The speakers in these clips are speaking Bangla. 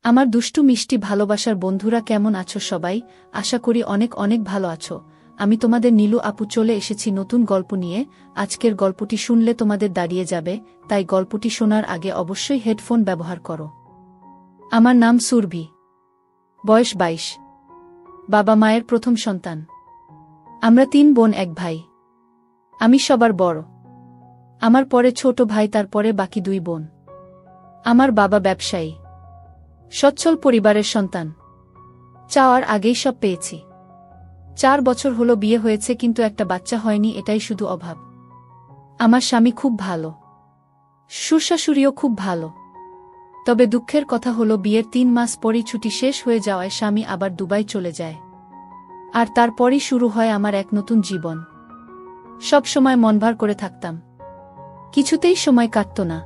আমার দুষ্টু মিষ্টি ভালোবাসার বন্ধুরা কেমন আছো সবাই? আশা করি অনেক অনেক ভালো আছো। আমি তোমাদের নীলু আপু চলে এসেছি নতুন গল্প নিয়ে। আজকের গল্পটি শুনলে তোমাদের দাঁড়িয়ে যাবে, তাই গল্পটি শোনার আগে অবশ্যই হেডফোন ব্যবহার করো। আমার নাম সুরভি। বয়স 22। বাবা মায়ের প্রথম সন্তান। আমরা 3 বোন 1 ভাই। আমি সবার বড়। আমার পরে ছোট ভাই, তারপরে বাকি 2 বোন। আমার বাবা ব্যবসায়ী। সচ্ছল পরিবারের সন্তান। চাওয়ার আগেই সব পেয়েছি। 4 বছর হলো বিয়ে হয়েছে, কিন্তু একটা বাচ্চা হয়নি, এটাই শুধু অভাব। আমার স্বামী খুব ভালো। শ্বশুরশাশুড়িও খুব ভালো। তবে দুঃখের কথা হলো বিয়ের 3 মাস পরই ছুটি শেষ হয়ে যাওয়ায় স্বামী আবার দুবাই চলে যায়। আর তারপরই শুরু হয় আমার এক নতুন জীবন। সব সময় মনভার করে থাকতাম। কিছুতেই সময় কাটত না।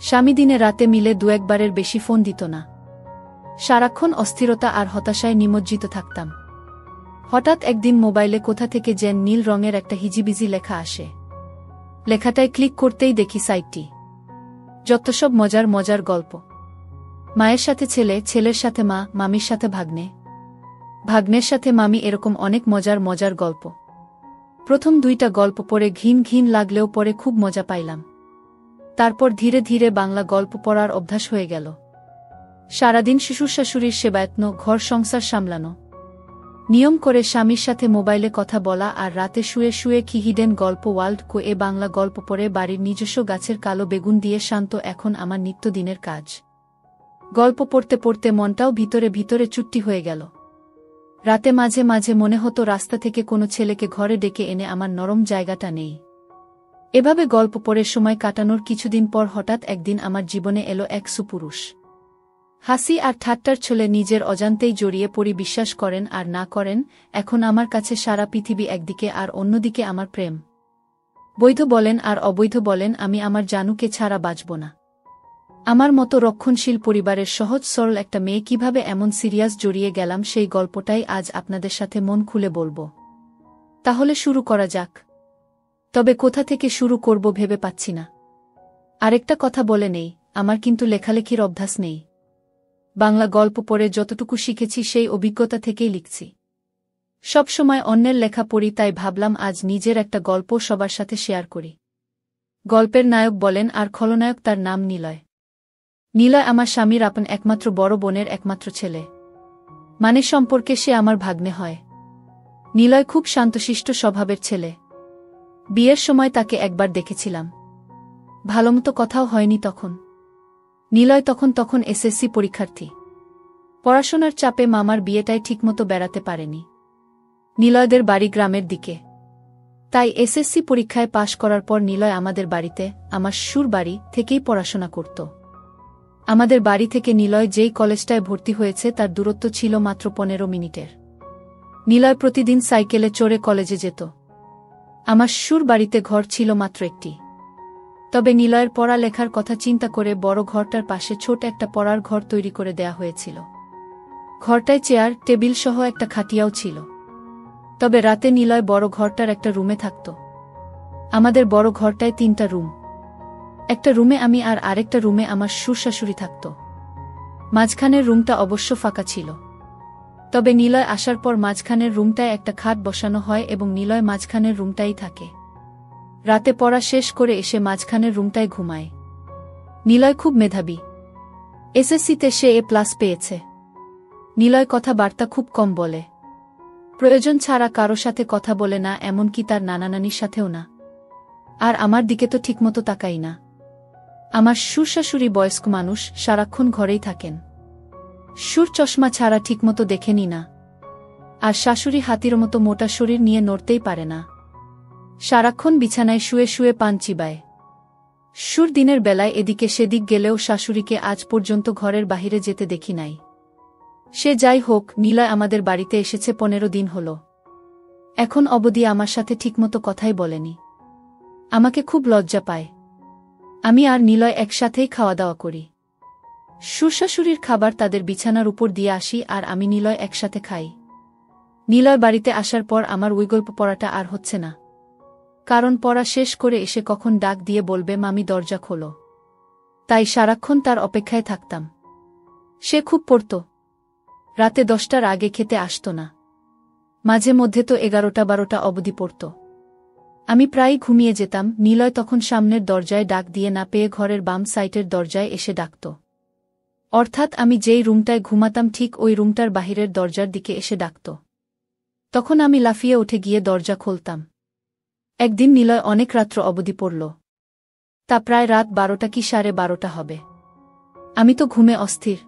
স্বামী দিনে রাতে মিলে 2-1 বারের বেশি ফোন দিত না। সারাক্ষণ অস্থিরতা আর হতাশায় নিমজ্জিত থাকতাম। হঠাৎ একদিন মোবাইলে কোথা থেকে যেন নীল রঙের একটা হিজিবিজি লেখা আসে। লেখাটায় ক্লিক করতেই দেখি সাইটটি। যত সব মজার মজার গল্প। মায়ের সাথে ছেলে, ছেলের সাথে মা, মামির সাথে ভাগ্নে, ভাগ্নের সাথে মামি, এরকম অনেক মজার মজার গল্প। প্রথম 2টা গল্প পড়ে ঘিন ঘিন লাগলেও পরে খুব মজা পাইলাম। তারপর ধীরে ধীরে বাংলা গল্প পড়ার অভ্যাস হয়ে গেল। সারাদিন শ্বশুরশাশুড়ির সেবায়ত্ন, ঘর সংসার সামলানো, নিয়ম করে স্বামীর সাথে মোবাইলে কথা বলা, আর রাতে শুয়ে শুয়ে কি হিডেন গল্প ওয়ার্ল্ড কো এ বাংলা গল্প পড়ে বাড়ির নিজস্ব গাছের কালো বেগুন দিয়ে শান্ত এখন আমার নিত্যদিনের কাজ। গল্প পড়তে পড়তে মনটাও ভিতরে ভিতরে চুট্টি হয়ে গেল। রাতে মাঝে মাঝে মনে হতো রাস্তা থেকে কোনো ছেলেকে ঘরে ডেকে এনে আমার নরম জায়গাটা নেই। এভাবে গল্প পড়ে সময় কাটানোর কিছুদিন পর হঠাৎ একদিন আমার জীবনে এলো এক সুপুরুষ। হাসি আর ঠাট্টার ছলে নিজের অজান্তেই জড়িয়ে পড়ি। বিশ্বাস করেন আর না করেন, এখন আমার কাছে সারা পৃথিবী একদিকে আর অন্যদিকে আমার প্রেম। বৈধ বলেন আর অবৈধ বলেন, আমি আমার জানুকে ছাড়া বাঁচব না। আমার মতো রক্ষণশীল পরিবারের সহজ সরল একটা মেয়ে কিভাবে এমন সিরিয়াস জড়িয়ে গেলাম, সেই গল্পটাই আজ আপনাদের সাথে মন খুলে বলবো। তাহলে শুরু করা যাক। তবে কোথা থেকে শুরু করব ভেবে পাচ্ছি না। আরেকটা কথা বলে নেই, আমার কিন্তু লেখালেখির অভ্যাস নেই। বাংলা গল্প পড়ে যতটুকু শিখেছি সেই অভিজ্ঞতা থেকেই লিখছি। সব সময় অন্যের লেখা পড়ি, তাই ভাবলাম আজ নিজের একটা গল্প সবার সাথে শেয়ার করি। গল্পের নায়ক বলেন আর খলনায়ক, তার নাম নিলয়। নিলয় আমার স্বামীর আপন একমাত্র বড় বোনের একমাত্র ছেলে। মানে সম্পর্কে সে আমার ভাগ্নে হয়। নিলয় খুব শান্তশিষ্ট স্বভাবের ছেলে। বিয়ের সময় তাকে একবার দেখেছিলাম। ভালোমতো কথাও হয়নি তখন। নিলয় তখন এসএসসি পরীক্ষার্থী। পড়াশোনার চাপে মামার বিয়েটায় ঠিকমতো বেড়াতে পারেনি। নিলয়দের বাড়ি গ্রামের দিকে। তাই এসএসসি পরীক্ষায় পাশ করার পর নিলয় আমাদের বাড়িতে, আমার শ্বশুর বাড়ি থেকেই পড়াশোনা করত। আমাদের বাড়ি থেকে নিলয় যেই কলেজটায় ভর্তি হয়েছে তার দূরত্ব ছিল মাত্র 15 মিনিটের। নিলয় প্রতিদিন সাইকেলে চড়ে কলেজে যেত। আমার শ্বশুর বাড়িতে ঘর ছিল মাত্র একটি। তবে নিলয়ের পড়ালেখার কথা চিন্তা করে বড় ঘরটার পাশে ছোট একটা পড়ার ঘর তৈরি করে দেয়া হয়েছিল। ঘরটায় চেয়ার টেবিল সহ একটা খাটিয়াও ছিল। তবে রাতে নিলয় বড় ঘরটার একটা রুমে থাকত। আমাদের বড় ঘরটায় 3টা রুম। একটা রুমে আমি আর আরেকটা রুমে আমার শ্বশুর-শাশুড়ি থাকত। মাঝখানের রুমটা অবশ্য ফাঁকা ছিল। তবে নিলয় আসার পর মাঝখানের রুমটায় একটা খাট বসানো হয় এবং নিলয় মাঝখানের রুমটাই থাকে। রাতে পড়া শেষ করে এসে মাঝখানের রুমটায় ঘুমায়। নিলয় খুব মেধাবী। এসএসসিতে সে A+ পেয়েছে। নিলয় কথাবার্তা খুব কম বলে। প্রয়োজন ছাড়া কারো সাথে কথা বলে না, এমনকি তার নানা নানির সাথেও না। আর আমার দিকে তো ঠিকমতো তাকাই না। আমার শ্বশুর-শাশুড়ি বয়স্ক মানুষ, সারাক্ষণ ঘরেই থাকেন। শ্বশুর চশমা ছাড়া ঠিকমতো দেখেনি না। আর শাশুড়ি হাতির মতো মোটা শরীর নিয়ে নড়তেই পারে না। সারাক্ষণ বিছানায় শুয়ে শুয়ে পান চিবায়। শ্বশুর দিনের বেলায় এদিকে সেদিক গেলেও শাশুড়িকে আজ পর্যন্ত ঘরের বাহিরে যেতে দেখি নাই। সে যাই হোক, নিলয় আমাদের বাড়িতে এসেছে 15 দিন হল। এখন অবধি আমার সাথে ঠিকমতো কথাই বলেনি। আমাকে খুব লজ্জা পায়। আমি আর নিলয় একসাথেই খাওয়া দাওয়া করি। শ্বশুর-শাশুড়ির খাবার তাদের বিছানার উপর দিয়ে আসি আর আমি নিলয় একসাথে খাই। নিলয় বাড়িতে আসার পর আমার ওই গল্প পড়াটা আর হচ্ছে না। কারণ পড়া শেষ করে এসে কখন ডাক দিয়ে বলবে, মামি দরজা খোলো। তাই সারাক্ষণ তার অপেক্ষায় থাকতাম। সে খুব পড়ত। রাতে 10টার আগে খেতে আসত না। মাঝে মধ্যে তো 11টা-12টা অবধি পড়ত। আমি প্রায়ই ঘুমিয়ে যেতাম। নিলয় তখন সামনের দরজায় ডাক দিয়ে না পেয়ে ঘরের বাম সাইটের দরজায় এসে ডাকত। অর্থাৎ আমি যেই রুমটায় ঘুমাতাম ঠিক ওই রুমটার বাহিরের দরজার দিকে এসে ডাকত। তখন আমি লাফিয়ে উঠে গিয়ে দরজা খুলতাম। একদিন নিলয় অনেক রাত্র অবধি পড়ল। তা প্রায় রাত 12টা কি 12:30 হবে। আমি তো ঘুমে অস্থির।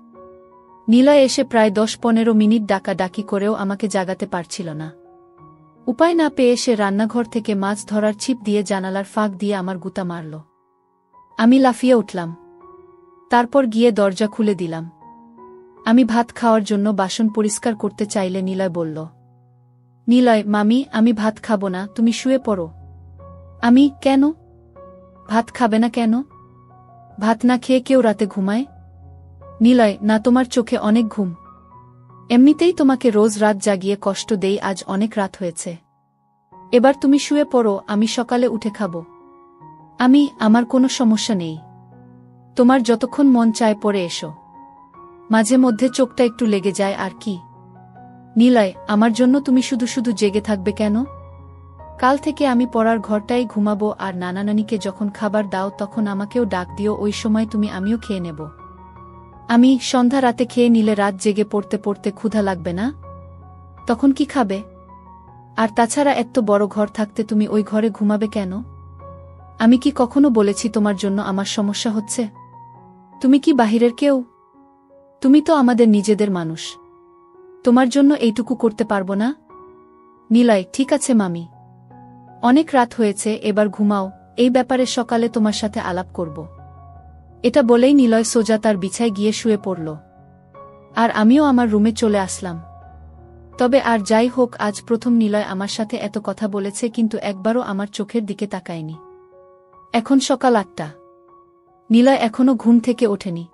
নিলয় এসে প্রায় 10-15 মিনিট ডাকাডাকি করেও আমাকে জাগাতে পারছিল না। উপায় না পেয়ে সে রান্নাঘর থেকে মাছ ধরার ছিপ দিয়ে জানালার ফাঁক দিয়ে আমার গুতা মারল। আমি লাফিয়ে উঠলাম। তারপর গিয়ে দরজা খুলে দিলাম। আমি ভাত খাওয়ার জন্য বাসন পরিষ্কার করতে চাইলে নিলয় বলল, নিলয় মামি, আমি ভাত খাবো না, তুমি শুয়ে পড়ো। আমি, কেন? ভাত খাবে না কেন? ভাত না খেয়ে কেউ রাতে ঘুমায়? নিলয়, না, তোমার চোখে অনেক ঘুম। এমনিতেই তোমাকে রোজ রাত জাগিয়ে কষ্ট দেই, আজ অনেক রাত হয়েছে। এবার তুমি শুয়ে পড়ো, আমি সকালে উঠে খাবো। আমার কোনো সমস্যা নেই। তোমার যতক্ষণ মন চায় পড়ে এসো। মাঝে মধ্যে চোখটা একটু লেগে যায় আর কি। নিলয়, আমার জন্য তুমি শুধু শুধু জেগে থাকবে কেন? কাল থেকে আমি পড়ার ঘরটাই ঘুমাবো, আর নানা নানিকে যখন খাবার দাও তখন আমাকেও ডাক দিও, ওই সময় আমিও খেয়ে নেব। সন্ধ্যা রাতে খেয়ে নিলে রাত জেগে পড়তে পড়তে ক্ষুধা লাগবে না? তখন কি খাবে? আর তাছাড়া এত বড় ঘর থাকতে তুমি ওই ঘরে ঘুমাবে কেন? আমি কি কখনো বলেছি তোমার জন্য আমার সমস্যা হচ্ছে? তুমি কি বাহিরের কেউ? তুমি তো আমাদের নিজেদের মানুষ। তোমার জন্য এইটুকু করতে পারবো না? নিলয়, ঠিক আছে মামি। অনেক রাত হয়েছে, এবার ঘুমাও, এই ব্যাপারে সকালে তোমার সাথে আলাপ করব। এটা বলেই নিলয় সোজা তার বিছায় গিয়ে শুয়ে পড়ল। আর আমিও আমার রুমে চলে আসলাম। তবে আর যাই হোক, আজ প্রথম নিলয় আমার সাথে এত কথা বলেছে, কিন্তু একবারও আমার চোখের দিকে তাকায়নি। এখন সকাল 8টা। নিলয় এখনো ঘুম থেকে ওঠেনি।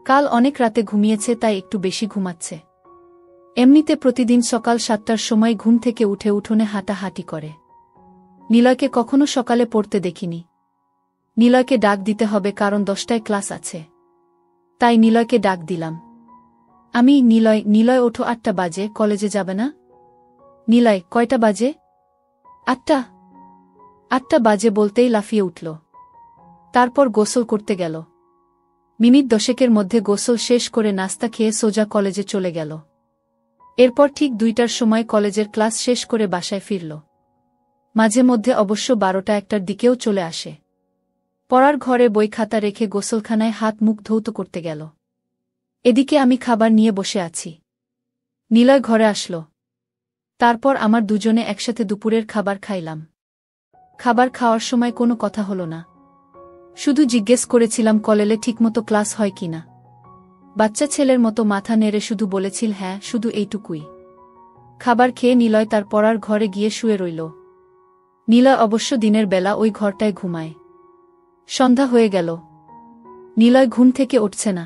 কাল অনেক রাতে ঘুমিয়েছে, তাই একটু বেশি ঘুমাচ্ছে। এমনিতে প্রতিদিন সকাল 7টার সময় ঘুম থেকে উঠে উঠোনে হাঁটাহাঁটি করে। নিলয়কে কখনো সকালে পড়তে দেখিনি। নিলয়কে ডাক দিতে হবে, কারণ 10টায় ক্লাস আছে। তাই নিলয়কে ডাক দিলাম। নিলয় ওঠো, 8টা বাজে, কলেজে যাবে না? নিলয়, কয়টা বাজে? 8টা। 8টা বাজে বলতেই লাফিয়ে উঠল। তারপর গোসল করতে গেল। মিনিট 10-এর মধ্যে গোসল শেষ করে নাস্তা খেয়ে সোজা কলেজে চলে গেল। এরপর ঠিক 2টার সময় কলেজের ক্লাস শেষ করে বাসায় ফিরল। মাঝে মধ্যে অবশ্য 12টা-1টার দিকেও চলে আসে। পড়ার ঘরে বই খাতা রেখে গোসলখানায় হাত মুখ ধৌত করতে গেল। এদিকে আমি খাবার নিয়ে বসে আছি। নিলয় ঘরে আসল। তারপর আমার দুজনে একসাথে দুপুরের খাবার খাইলাম। খাবার খাওয়ার সময় কোনো কথা হলো না। শুধু জিজ্ঞেস করেছিলাম কলেজে ঠিকমতো ক্লাস হয় কিনা। বাচ্চা ছেলের মতো মাথা নেড়ে শুধু বলেছিল হ্যাঁ, শুধু এইটুকুই। খাবার খেয়ে নিলয় তার পড়ার ঘরে গিয়ে শুয়ে রইল। নিলয় অবশ্য দিনের বেলা ওই ঘরটায় ঘুমায়। সন্ধ্যা হয়ে গেল। নিলয় ঘুম থেকে উঠছে না।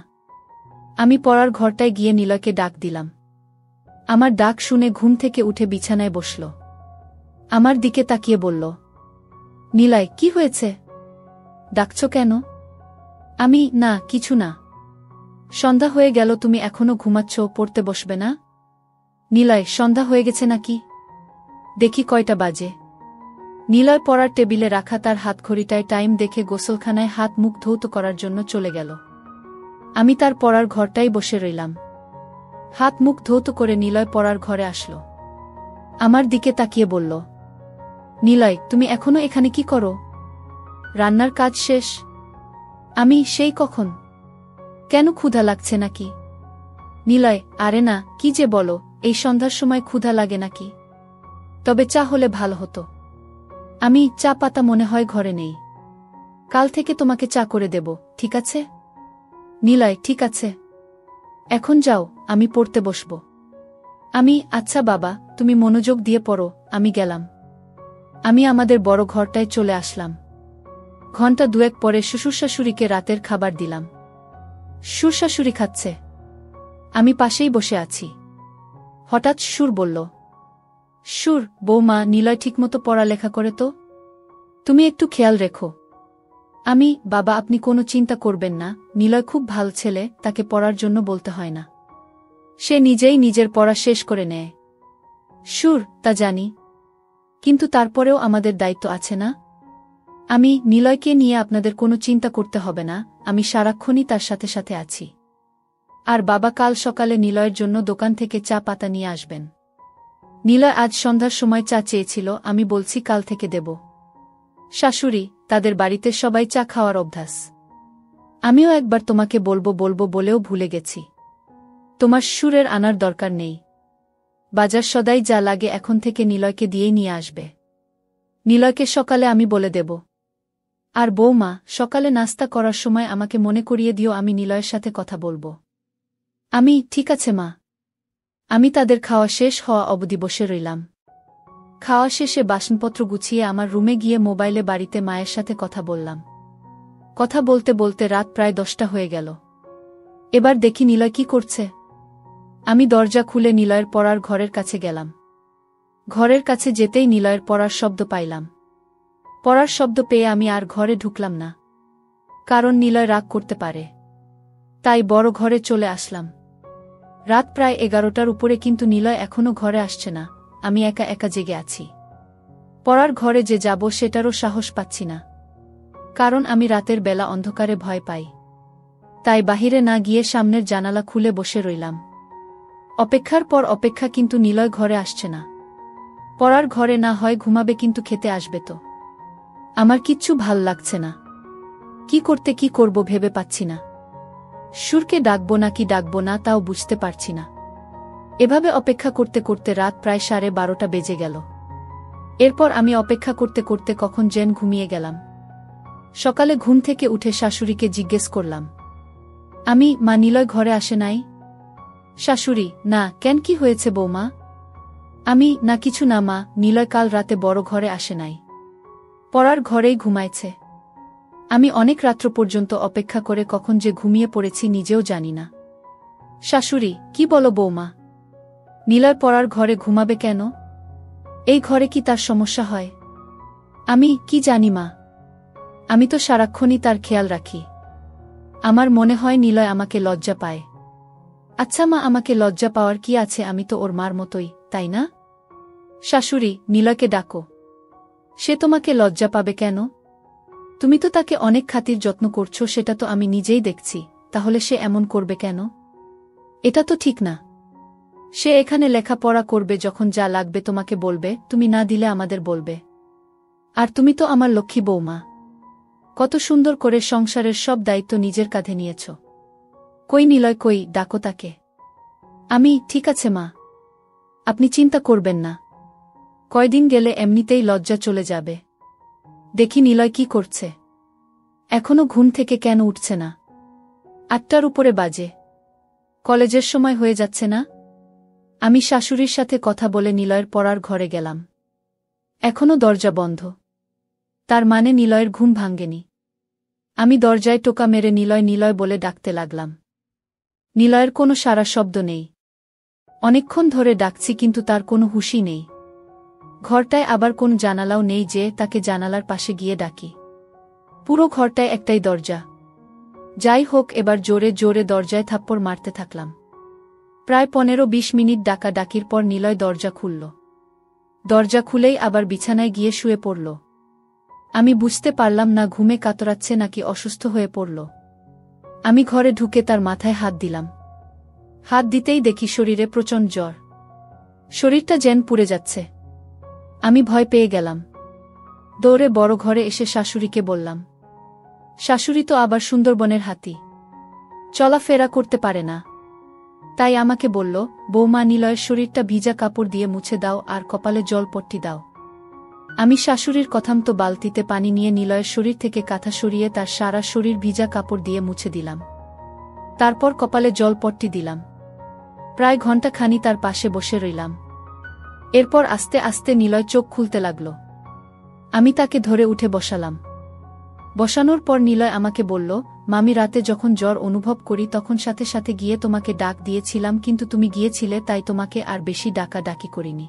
আমি পড়ার ঘরটায় গিয়ে নিলয়কে ডাক দিলাম। আমার ডাক শুনে ঘুম থেকে উঠে বিছানায় বসল। আমার দিকে তাকিয়ে বলল, নিলয়, কি হয়েছে? ডাকছ কেন? না, কিছু না। সন্ধ্যা হয়ে গেল, তুমি এখনো ঘুমাচ্ছ, পড়তে বসবে না? নিলয়, সন্ধ্যা হয়ে গেছে নাকি? দেখি কয়টা বাজে। নিলয় পড়ার টেবিলে রাখা তার হাতঘড়িটায় টাইম দেখে গোসলখানায় হাত মুখ ধৌত করার জন্য চলে গেল। আমি তার পড়ার ঘরটাই বসে রইলাম। হাত মুখ ধৌত করে নিলয় পড়ার ঘরে আসলো। আমার দিকে তাকিয়ে বলল, নিলয়, তুমি এখনো এখানে কি করো? রান্নার কাজ শেষ? সেই কখন। কেন, ক্ষুধা লাগছে নাকি? নিলয়, আরে না, কি যে বলো, এই সন্ধ্যার সময় ক্ষুধা লাগে নাকি? তবে চা হলে ভালো হতো। চা পাতা মনে হয় ঘরে নেই। কাল থেকে তোমাকে চা করে দেব, ঠিক আছে? নিলয়, ঠিক আছে। এখন যাও, আমি পড়তে বসব। আচ্ছা বাবা, তুমি মনোযোগ দিয়ে পড়ো, আমি গেলাম। আমাদের বড় ঘরটায় চলে আসলাম। ঘণ্টা 2 পরে শ্বশুরশাশুড়িকে রাতের খাবার দিলাম। শ্বশুরশাশুড়ি খাচ্ছে। আমি পাশেই বসে আছি। হঠাৎ শ্বশুর বলল, বৌমা, নিলয় ঠিকমতো পড়ালেখা করে তো? তুমি একটু খেয়াল রেখো। বাবা আপনি কোনো চিন্তা করবেন না, নিলয় খুব ভালো ছেলে, তাকে পড়ার জন্য বলতে হয় না। সে নিজেই নিজের পড়া শেষ করে নেয়। সুর, তা জানি, কিন্তু তারপরেও আমাদের দায়িত্ব আছে না? নিলয়কে নিয়ে আপনাদের কোনো চিন্তা করতে হবে না, আমি সারাক্ষণই তার সাথে সাথে আছি। আর বাবা কাল সকালে নিলয়ের জন্য দোকান থেকে চা পাতা নিয়ে আসবেন। নিলয় আজ সন্ধ্যার সময় চা চেয়েছিল, আমি বলছি কাল থেকে দেব। শাশুড়ি, তাদের বাড়িতে সবাই চা খাওয়ার অভ্যাস। আমিও একবার তোমাকে বলবো বলবো বলেও ভুলে গেছি। তোমার সুরের আনার দরকার নেই। বাজার সদাই যা লাগে এখন থেকে নিলয়কে দিয়েই নিয়ে আসবে। নিলয়কে সকালে আমি বলে দেব। আর বৌমা, সকালে নাস্তা করার সময় আমাকে মনে করিয়ে দিও, আমি নিলয়ের সাথে কথা বলবো। ঠিক আছে মা। আমি তাদের খাওয়া শেষ হওয়া অবধি বসে রইলাম। খাওয়া শেষে বাসনপত্র গুছিয়ে আমার রুমে গিয়ে মোবাইলে বাড়িতে মায়ের সাথে কথা বললাম। কথা বলতে বলতে রাত প্রায় 10টা হয়ে গেল। এবার দেখি নিলয় কি করছে। আমি দরজা খুলে নিলয়ের পড়ার ঘরের কাছে গেলাম। ঘরের কাছে যেতেই নিলয়ের পড়ার শব্দ পাইলাম। পড়ার শব্দ পেয়ে আমি আর ঘরে ঢুকলাম না, কারণ নিলয় রাগ করতে পারে। তাই বড় ঘরে চলে আসলাম। রাত প্রায় 11টার উপরে, কিন্তু নিলয় এখনো ঘরে আসছে না। আমি একা একা জেগে আছি। পড়ার ঘরে যে যাব সেটারও সাহস পাচ্ছি না, কারণ আমি রাতের বেলা অন্ধকারে ভয় পাই। তাই বাহিরে না গিয়ে সামনের জানালা খুলে বসে রইলাম। অপেক্ষার পর অপেক্ষা, কিন্তু নিলয় ঘরে আসছে না। পড়ার ঘরে না হয় ঘুমাবে, কিন্তু খেতে আসবে তো? আমার কিচ্ছু ভাল লাগছে না। কি করব ভেবে পাচ্ছি না। সুরকে ডাকবো নাকি ডাকবো না তাও বুঝতে পারছি না। এভাবে অপেক্ষা করতে করতে রাত প্রায় 12:30 বেজে গেল। এরপর আমি অপেক্ষা করতে করতে কখন যেন ঘুমিয়ে গেলাম। সকালে ঘুম থেকে উঠে শাশুড়িকে জিজ্ঞেস করলাম, মা নিলয় ঘরে আসে নাই? শাশুড়ি, না, কেন, কি হয়েছে বৌমা? না কিছু না মা, নিলয় কাল রাতে বড় ঘরে আসে নাই। পড়ার ঘরেই ঘুমাইছে। আমি অনেক রাত্র পর্যন্ত অপেক্ষা করে কখন যে ঘুমিয়ে পড়েছি নিজেও জানি না। শাশুড়ি, কি বলো বৌমা? নিলয় পড়ার ঘরে ঘুমাবে কেন? এই ঘরে কি তার সমস্যা হয়? কি জানি মা, আমি তো সারাক্ষণই তার খেয়াল রাখি। আমার মনে হয় নিলয় আমাকে লজ্জা পায়। আচ্ছা মা, আমাকে লজ্জা পাওয়ার কি আছে? আমি তো ওর মার মতোই, তাই না? শাশুড়ি, নিলয়কে ডাকো। সে তোমাকে লজ্জা পাবে কেন? তুমি তো তাকে অনেক খাতির যত্ন করছো, সেটা তো আমি নিজেই দেখছি। তাহলে সে এমন করবে কেন? এটা তো ঠিক না। সে এখানে লেখাপড়া করবে, যখন যা লাগবে তোমাকে বলবে, তুমি না দিলে আমাদের বলবে। আর তুমি তো আমার লক্ষ্মী বৌমা, কত সুন্দর করে সংসারের সব দায়িত্ব নিজের কাঁধে নিয়েছ। কই নিলয়, কই, ডাকো তাকে। ঠিক আছে মা, আপনি চিন্তা করবেন না। কয়দিন গেলে এমনিতেই লজ্জা চলে যাবে। দেখি নিলয় কি করছে। এখনো ঘুম থেকে কেন উঠছে না? 8টার উপরে বাজে। কলেজের সময় হয়ে যাচ্ছে না? আমি শাশুড়ির সাথে কথা বলে নিলয়ের পড়ার ঘরে গেলাম। এখনো দরজা বন্ধ। তার মানে নিলয়ের ঘুম ভাঙ্গেনি। আমি দরজায় টোকা মেরে নিলয় নিলয় বলে ডাকতে লাগলাম। নিলয়ের কোনো সাড়া শব্দ নেই। অনেকক্ষণ ধরে ডাকছি, কিন্তু তার কোনো হুঁশই নেই। ঘরটায় আবার কোন জানালাও নেই যে তাকে জানালার পাশে গিয়ে ডাকি। পুরো ঘরটায় একটাই দরজা। যাই হোক, এবার জোরে জোরে দরজায় থাপ্পড় মারতে থাকলাম। প্রায় 15-20 মিনিট ডাকাডাকির পর নিলয় দরজা খুলল। দরজা খুলেই আবার বিছানায় গিয়ে শুয়ে পড়ল। আমি বুঝতে পারলাম না ঘুমে কাতরাচ্ছে নাকি অসুস্থ হয়ে পড়ল। আমি ঘরে ঢুকে তার মাথায় হাত দিলাম। হাত দিতেই দেখি শরীরে প্রচণ্ড জ্বর। শরীরটা যেন পুড়ে যাচ্ছে। আমি ভয় পেয়ে গেলাম। দৌড়ে বড় ঘরে এসে শাশুড়িকে বললাম। শাশুড়ি তো আবার সুন্দরবনের হাতি, চলাফেরা করতে পারে না। তাই আমাকে বলল, বৌমা, নিলয়ের শরীরটা ভিজা কাপড় দিয়ে মুছে দাও আর কপালে জলপট্টি দাও। আমি শাশুড়ির কথামতো বালতিতে পানি নিয়ে নিলয়ের শরীর থেকে কাঁথা সরিয়ে তার সারা শরীর ভিজা কাপড় দিয়ে মুছে দিলাম। তারপর কপালে জলপট্টি দিলাম। প্রায় ঘণ্টাখানি তার পাশে বসে রইলাম। এরপর আস্তে আস্তে নিলয় চোখ খুলতে লাগল। আমি তাকে ধরে উঠে বসালাম। বসানোর পর নিলয় আমাকে বলল, মামি, রাতে যখন জ্বর অনুভব করি তখন সাথে সাথে গিয়ে তোমাকে ডাক দিয়েছিলাম, কিন্তু তুমি গিয়েছিলে, তাই তোমাকে আর বেশি ডাকাডাকি করিনি।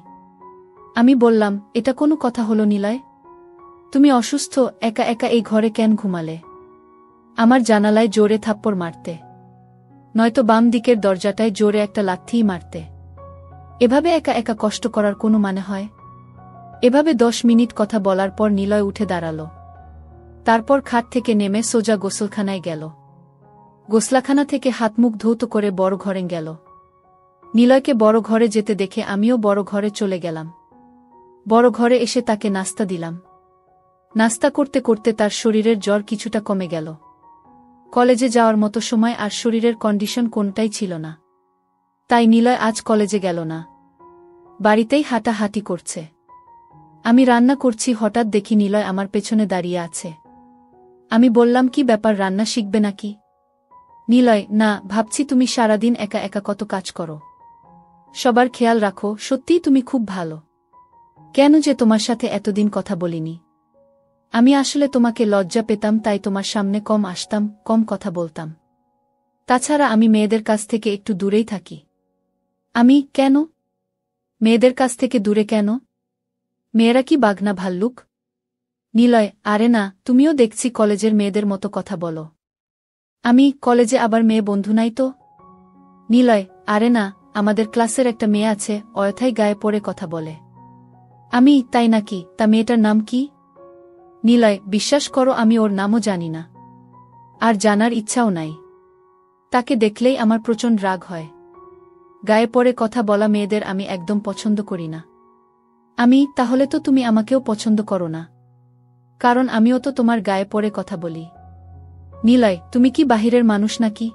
আমি বললাম, এটা কোনো কথা হলো নিলয়? তুমি অসুস্থ, একা একা এই ঘরে কেন ঘুমালে? আমার জানালায় জোরে থাপ্পড় মারতে, নয়তো বাম দিকের দরজাটায় জোরে একটা লাথিই মারতে। এভাবে একা একা কষ্ট করার কোনো মানে হয়? এভাবে 10 মিনিট কথা বলার পর নিলয় উঠে দাঁড়াল। তারপর খাট থেকে নেমে সোজা গোসলখানায় গেল। গোসলাখানা থেকে হাত মুখ ধৌত করে বড় ঘরে গেল। নিলয়কে বড় ঘরে যেতে দেখে আমিও বড় ঘরে চলে গেলাম। বড় ঘরে এসে তাকে নাস্তা দিলাম। নাস্তা করতে করতে তার শরীরের জ্বর কিছুটা কমে গেল। কলেজে যাওয়ার মতো সময় আর শরীরের কন্ডিশন কোনটাই ছিল না। তাই নিলয় আজ কলেজে গেল না, বাড়িতেই হাঁটাহাঁটি করছে। আমি রান্না করছি, হঠাৎ দেখি নিলয় আমার পেছনে দাঁড়িয়ে আছে। আমি বললাম, কি ব্যাপার, রান্না শিখবে নাকি? নিলয়, না, ভাবছি তুমি সারাদিন একা একা কত কাজ করো, সবার খেয়াল রাখো, সত্যিই তুমি খুব ভালো। কেন যে তোমার সাথে এতদিন কথা বলিনি? আমি আসলে তোমাকে লজ্জা পেতাম, তাই তোমার সামনে কম আসতাম, কম কথা বলতাম। তাছাড়া আমি মেয়েদের কাছ থেকে একটু দূরেই থাকি। আমি কেন? মেয়েদের কাছ থেকে দূরে কেন? মেয়েরা কি বাঘ না ভাল্লুক? নিলয়, আরে না, তুমিও দেখছি কলেজের মেয়েদের মতো কথা বলো। আমি কলেজে আবার মেয়ে বন্ধু নাই তো? নিলয়, আরে না, আমাদের ক্লাসের একটা মেয়ে আছে, অযথাই গায়ে পড়ে কথা বলে। আমি, তাই নাকি? তা মেয়েটার নাম কি? নিলয়, বিশ্বাস করো আমি ওর নামও জানি না, আর জানার ইচ্ছাও নাই। তাকে দেখলেই আমার প্রচণ্ড রাগ হয়। গায়ে পড়ে কথা বলা মেয়েদের আমি একদম পছন্দ করি না। আমি, তাহলে তো তুমি আমাকেও পছন্দ করো না, কারণ আমিও তো তোমার গায়ে পড়ে কথা বলি। নিলয়, তুমি কি বাহিরের মানুষ নাকি?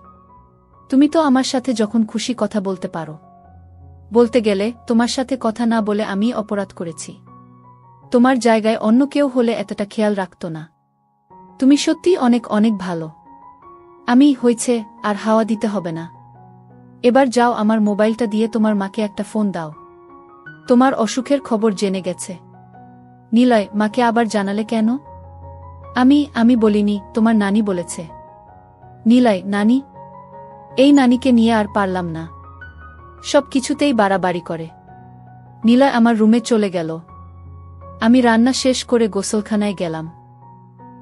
তুমি তো আমার সাথে যখন খুশি কথা বলতে পারো। বলতে গেলে তোমার সাথে কথা না বলে আমি অপরাধ করেছি। তোমার জায়গায় অন্য কেউ হলে এতটা খেয়াল রাখত না। তুমি সত্যিই অনেক অনেক ভালো। আমি, হয়েছে, আর হাওয়া দিতে হবে না। এবার যাও, আমার মোবাইলটা দিয়ে তোমার মাকে একটা ফোন দাও। তোমার অসুখের খবর জেনে গেছে। নিলয়, মাকে আবার জানালে কেন? আমি বলিনি, তোমার নানি বলেছে। নিলয়, নানি? এই নানিকে নিয়ে আর পারলাম না, সব কিছুতেই বাড়াবাড়ি করে। নিলয় আমার রুমে চলে গেল। আমি রান্না শেষ করে গোসলখানায় গেলাম।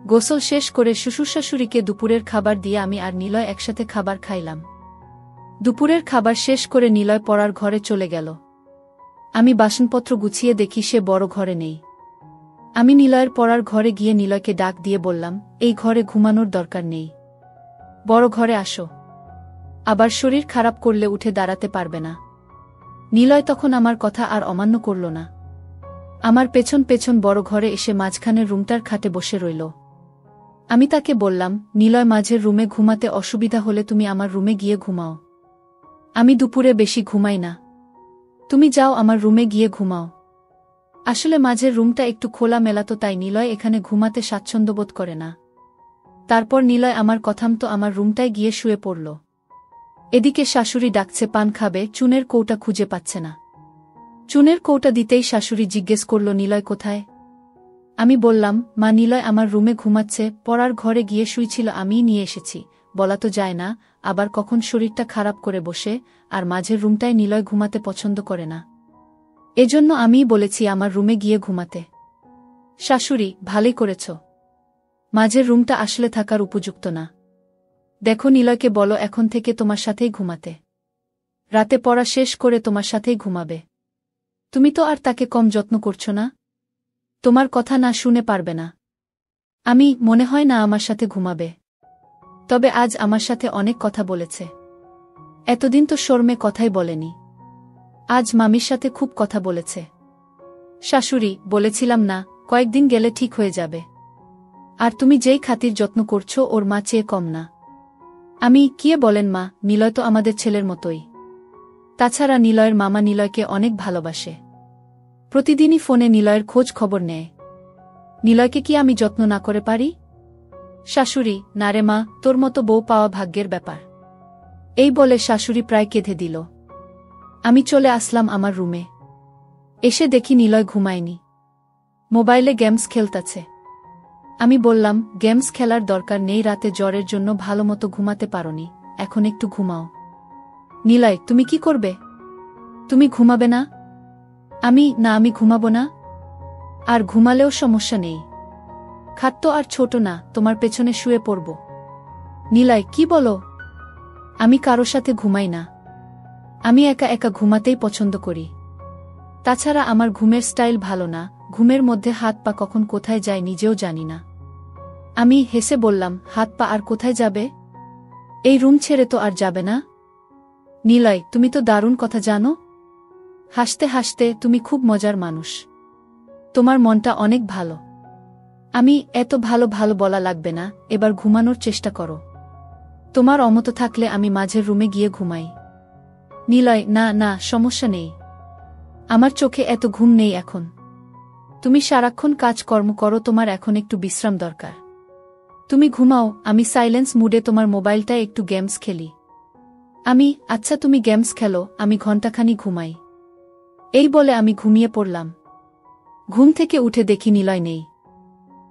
গোসল শেষ করে শ্বশুরশাশুড়িকে দুপুরের খাবার দিয়ে আমি আর নিলয় একসাথে খাবার খাইলাম। দুপুরের খাবার শেষ করে নিলয় পড়ার ঘরে চলে গেল। আমি বাসনপত্র গুছিয়ে দেখি সে বড় ঘরে নেই। আমি নিলয়ের পড়ার ঘরে গিয়ে নিলয়কে ডাক দিয়ে বললাম, এই ঘরে ঘুমানোর দরকার নেই, বড় ঘরে আসো। আবার শরীর খারাপ করলে উঠে দাঁড়াতে পারবে না। নিলয় তখন আমার কথা আর অমান্য করল না। আমার পেছন পেছন বড় ঘরে এসে মাঝখানের রুমটার খাটে বসে রইল। আমি তাকে বললাম, নিলয়, মাঝের রুমে ঘুমাতে অসুবিধা হলে তুমি আমার রুমে গিয়ে ঘুমাও। আমি দুপুরে বেশি ঘুমাই না, তুমি যাও আমার রুমে গিয়ে ঘুমাও। আসলে মাঝের রুমটা একটু খোলা মেলাতো, তাই নিলয় এখানে ঘুমাতে স্বাচ্ছন্দ্য বোধ করে না। তারপর নিলয় আমার কথামতো আমার রুমটায় গিয়ে শুয়ে পড়ল। এদিকে শাশুড়ি ডাকছে পান খাবে, চুনের কৌটা খুঁজে পাচ্ছে না। চুনের কৌটা দিতেই শাশুড়ি জিজ্ঞেস করল, নিলয় কোথায়? আমি বললাম, মা, নিলয় আমার রুমে ঘুমাচ্ছে, পড়ার ঘরে গিয়ে শুইছিল, আমিই নিয়ে এসেছি। বলা তো যায় না, আবার কখন শরীরটা খারাপ করে বসে, আর মাঝের রুমটায় নিলয় ঘুমাতে পছন্দ করে না। এজন্য আমিই বলেছি আমার রুমে গিয়ে ঘুমাতে। শাশুড়ি, ভালোই করেছ। মাঝের রুমটা আসলে থাকার উপযুক্ত না। দেখো, নিলয়কে বলো এখন থেকে তোমার সাথেই ঘুমাতে। রাতে পড়া শেষ করে তোমার সাথেই ঘুমাবে। তুমি তো আর তাকে কম যত্ন করছো না। তোমার কথা না শুনে পারবে না। আমি, মনে হয় না আমার সাথে ঘুমাবে। তবে আজ আমার সাথে অনেক কথা বলেছে। এতদিন তো শর্মে কথাই বলেনি, আজ মামির সাথে খুব কথা বলেছে। শাশুড়ি, বলেছিলাম না, কয়েকদিন গেলে ঠিক হয়ে যাবে। আর তুমি যেই খাতির যত্ন করছো ওর মা চেয়ে কম না। আমি, কি বলেন মা, নিলয় তো আমাদের ছেলের মতোই। তাছাড়া নিলয়ের মামা নিলয়কে অনেক ভালোবাসে, প্রতিদিনই ফোনে নিলয়ের খোঁজ খবর নেয়। নিলয়কে কি আমি যত্ন না করে পারি? শাশুড়ি, না রে মা, তোর মতো বউ পাওয়া ভাগ্যের ব্যাপার। এই বলে শাশুড়ি প্রায় কেঁদে দিল। আমি চলে আসলাম আমার রুমে। এসে দেখি নিলয় ঘুমায়নি, মোবাইলে গেমস খেলতাছে। আমি বললাম, গেমস খেলার দরকার নেই, রাতে জ্বরের জন্য ভালোমতো ঘুমাতে পারোনি, এখন একটু ঘুমাও। নিলয়, তুমি কি করবে? তুমি ঘুমাবে না? আমি, না, আমি ঘুমাবো না। আর ঘুমালেও সমস্যা নেই, খাট তো আর ছোট না, তোমার পেছনে শুয়ে পড়ব। নিলয়, কি বলো? আমি কারো সাথে ঘুমাই না। আমি একা একা ঘুমাতেই পছন্দ করি। তাছাড়া আমার ঘুমের স্টাইল ভালো না, ঘুমের মধ্যে হাত পা কখন কোথায় যায় নিজেও জানি না। আমি হেসে বললাম, হাত পা আর কোথায় যাবে? এই রুম ছেড়ে তো আর যাবে না। নিলয়, তুমি তো দারুণ কথা জানো। হাসতে হাসতে, তুমি খুব মজার মানুষ। তোমার মনটা অনেক ভালো। আমি এত ভালো ভালো বলা লাগবে না, এবার ঘুমানোর চেষ্টা করো। তোমার অমত থাকলে আমি মাঝের রুমে গিয়ে ঘুমাই। নিলয়, না না, সমস্যা নেই। আমার চোখে এত ঘুম নেই এখন। তুমি সারাক্ষণ কাজকর্ম করো, তোমার এখন একটু বিশ্রাম দরকার। তুমি ঘুমাও, আমি সাইলেন্স মুডে তোমার মোবাইলটায় একটু গেমস খেলি। আচ্ছা, তুমি গেমস খেলো, আমি ঘণ্টাখানি ঘুমাই। এই বলে আমি ঘুমিয়ে পড়লাম। ঘুম থেকে উঠে দেখি নিলয় নেই।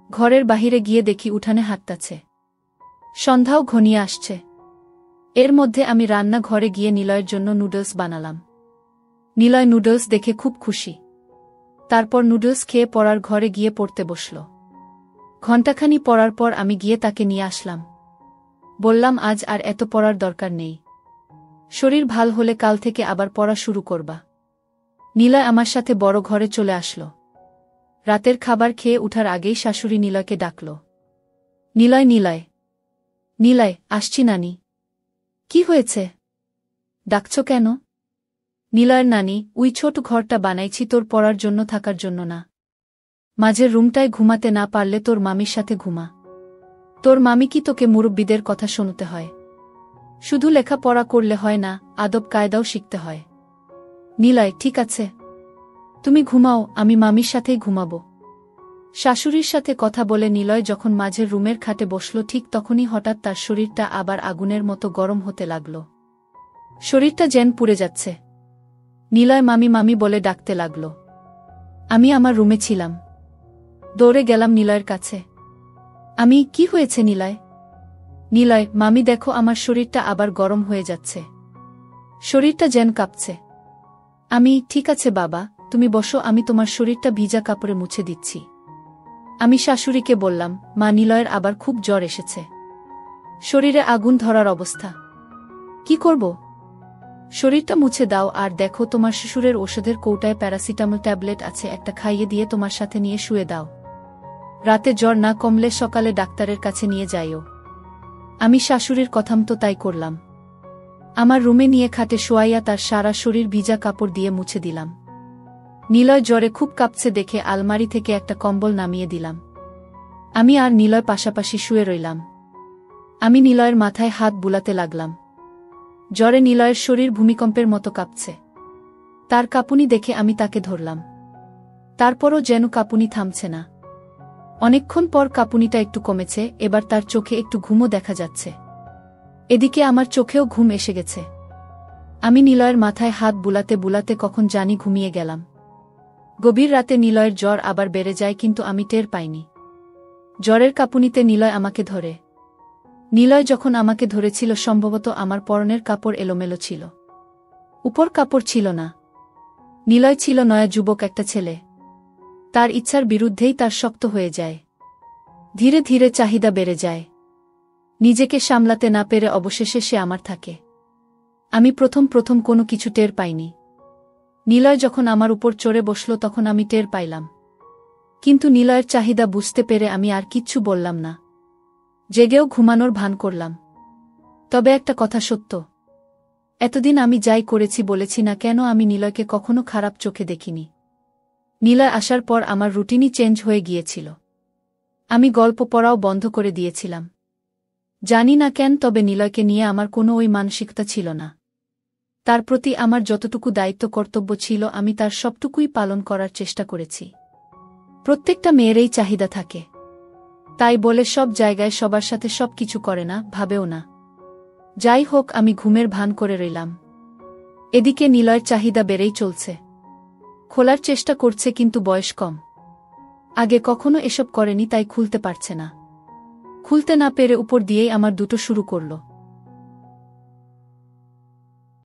ঘরের বাহিরে গিয়ে দেখি উঠানে হাঁটতাছে। সন্ধ্যাও ঘনিয়ে আসছে। এর মধ্যে আমি রান্না ঘরে গিয়ে নিলয়ের জন্য নুডলস বানালাম। নিলয় নুডলস দেখে খুব খুশি। তারপর নুডলস খেয়ে পড়ার ঘরে গিয়ে পড়তে বসল। ঘণ্টাখানি পড়ার পর আমি গিয়ে তাকে নিয়ে আসলাম। বললাম, আজ আর এত পড়ার দরকার নেই। শরীর ভাল হলে কাল থেকে আবার পড়া শুরু করবা। নিলয় আমার সাথে বড় ঘরে চলে আসলো। রাতের খাবার খেয়ে উঠার আগেই শাশুড়ি নিলয়কে ডাকল। নিলয়, নিলয়। নিলয়, আসছি নানি। কি হয়েছে? ডাকছ কেন? নিলয়ের নানি, ওই ছোট ঘরটা বানাইছি তোর পড়ার জন্য, থাকার জন্য না। মাঝের রুমটায় ঘুমাতে না পারলে তোর মামির সাথে ঘুমা। তোর মামি কি তোকে মুরব্বিদের কথা শুনতে হয়? শুধু লেখাপড়া করলে হয় না, আদব কায়দাও শিখতে হয়। নিলয়, ঠিক আছে, তুমি ঘুমাও, আমি মামির সাথেই ঘুমাবো। শাশুড়ির সাথে কথা বলে নিলয় যখন মাঝের রুমের খাটে বসল, ঠিক তখনই হঠাৎ তার শরীরটা আবার আগুনের মতো গরম হতে লাগল। শরীরটা যেন পুড়ে যাচ্ছে। নিলয় মামি মামি বলে ডাকতে লাগল। আমি আমার রুমে ছিলাম। দৌড়ে গেলাম নিলয়ের কাছে। কি হয়েছে নিলয়? নিলয়, মামি দেখো, আমার শরীরটা আবার গরম হয়ে যাচ্ছে। শরীরটা যেন কাঁপছে। ঠিক আছে বাবা, তুমি বসো, আমি তোমার শরীরটা ভিজা কাপড়ে মুছে দিচ্ছি। আমি শাশুড়িকে বললাম, মা, নিলয়ের আবার খুব জ্বর এসেছে। শরীরে আগুন ধরার অবস্থা। কি করব? শরীরটা মুছে দাও, আর দেখো তোমার শ্বশুরের ওষুধের কৌটায় প্যারাসিটামল ট্যাবলেট আছে, একটা খাইয়ে দিয়ে তোমার সাথে নিয়ে শুয়ে দাও। রাতে জ্বর না কমলে সকালে ডাক্তারের কাছে নিয়ে যাইও। আমি শাশুড়ির কথামতো তাই করলাম। আমার রুমে নিয়ে খাটে শোয়াইয়া তার সারা শরীর ভিজা কাপড় দিয়ে মুছে দিলাম। নিলয় জ্বরে খুব কাঁপছে দেখে আলমারি থেকে একটা কম্বল নামিয়ে দিলাম। আমি আর নিলয় পাশাপাশি শুয়ে রইলাম। আমি নিলয়ের মাথায় হাত বুলাতে লাগলাম। জ্বরে নিলয়ের শরীর ভূমিকম্পের মতো কাঁপছে। তার কাঁপুনি দেখে আমি তাকে ধরলাম। তারপরও যেন কাঁপুনি থামছে না। অনেকক্ষণ পর কাঁপুনিটা একটু কমেছে, এবার তার চোখে একটু ঘুমও দেখা যাচ্ছে। এদিকে আমার চোখেও ঘুম এসে গেছে। আমি নিলয়ের মাথায় হাত বুলাতে বুলাতে কখন জানি ঘুমিয়ে গেলাম। গভীর রাতে নিলয়ের জ্বর আবার বেড়ে যায়, কিন্তু আমি টের পাইনি। জ্বরের কাঁপুনিতে নিলয় আমাকে ধরে। নিলয় যখন আমাকে ধরেছিল, সম্ভবত আমার পরনের কাপড় এলোমেলো ছিল, উপর কাপড় ছিল না। নিলয় ছিল নয়া যুবক একটা ছেলে। তার ইচ্ছার বিরুদ্ধেই তার শক্ত হয়ে যায়। ধীরে ধীরে চাহিদা বেড়ে যায়। নিজেকে সামলাতে না পেরে অবশেষে সে আমার থাকে। আমি প্রথম প্রথম কোনো কিছু টের পাইনি। নিলয় যখন আমার উপর চড়ে বসল তখন আমি টের পাইলাম। কিন্তু নিলয়ের চাহিদা বুঝতে পেরে আমি আর কিচ্ছু বললাম না। জেগেও ঘুমানোর ভান করলাম। তবে একটা কথা সত্য, এতদিন আমি যাই করেছি বলেছি না কেন, আমি নিলয়কে কখনো খারাপ চোখে দেখিনি। নিলয় আসার পর আমার রুটিনই চেঞ্জ হয়ে গিয়েছিল। আমি গল্প পড়াও বন্ধ করে দিয়েছিলাম। জানি না কেন, তবে নিলয়কে নিয়ে আমার কোনো ওই মানসিকতা ছিল না। তার প্রতি আমার যতটুকু দায়িত্ব কর্তব্য ছিল আমি তার সবটুকুই পালন করার চেষ্টা করেছি। প্রত্যেকটা মেয়েরই চাহিদা থাকে, তাই বলে সব জায়গায় সবার সাথে সব কিছু করে না, ভাবেও না। যাই হোক, আমি ঘুমের ভান করে রইলাম। এদিকে নিলয়ের চাহিদা বেড়েই চলছে। খোলার চেষ্টা করছে, কিন্তু বয়স কম। আগে কখনো এসব করেনি, তাই খুলতে পারছে না। খুলতে না পেরে উপর দিয়েই আমার দুটো শুরু করল।